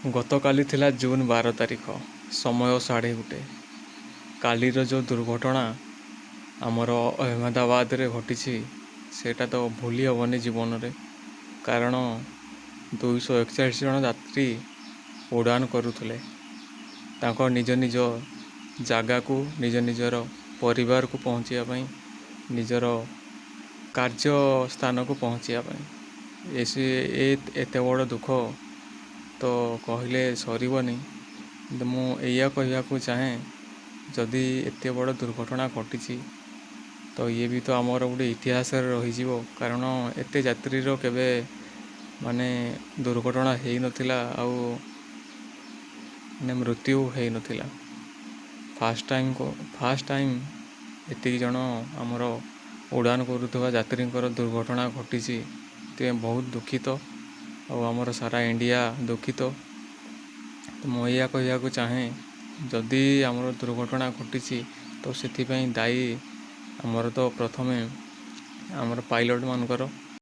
ଗତକାଲି ଥିଲା ଜୁନ୍ 12 ତାରିଖ, ସମୟ 1:30। କାଲିର ଯେଉଁ ଦୁର୍ଘଟଣା ଆମର ଅହମ୍ମଦାବାଦରେ ଘଟିଛି ସେଇଟା ତ ଭୁଲି ହେବନି ଜୀବନରେ। କାରଣ 241 ଜଣ ଯାତ୍ରୀ ଉଡ଼ାଣ କରୁଥିଲେ ତାଙ୍କ ନିଜ ନିଜ ଜାଗାକୁ, ନିଜ ନିଜର ପରିବାରକୁ ପହଞ୍ଚିବା ପାଇଁ, ନିଜର କାର୍ଯ୍ୟ ସ୍ଥାନକୁ ପହଞ୍ଚିବା ପାଇଁ। ଏତେ ବଡ଼ ଦୁଃଖ ତ କହିଲେ ସରିବନି। କିନ୍ତୁ ମୁଁ ଏଇଆ କହିବାକୁ ଚାହେଁ, ଯଦି ଏତେ ବଡ଼ ଦୁର୍ଘଟଣା ଘଟିଛି ତ ଇଏ ବି ତ ଆମର ଗୋଟେ ଇତିହାସରେ ରହିଯିବ। କାରଣ ଏତେ ଯାତ୍ରୀର କେବେ ଦୁର୍ଘଟଣା ହେଇନଥିଲା, ଆଉ ମୃତ୍ୟୁ ହେଇନଥିଲା। ଫାର୍ଷ୍ଟ ଟାଇମ୍ ଏତିକି ଜଣ ଆମର ଉଡ଼ାଣ କରୁଥିବା ଯାତ୍ରୀଙ୍କର ଦୁର୍ଘଟଣା ଘଟିଛି। ସେଥିପାଇଁ ବହୁତ ଦୁଃଖିତ, ଆଉ ଆମର ସାରା ଇଣ୍ଡିଆ ଦୁଃଖିତ। ମୁଁ ଏଇଆ କହିବାକୁ ଚାହେଁ, ଯଦି ଆମର ଦୁର୍ଘଟଣା ଘଟିଛି ତ ସେଥିପାଇଁ ଦାୟୀ ଆମର ତ ପ୍ରଥମେ ଆମର ପାଇଲଟ୍ମାନଙ୍କର।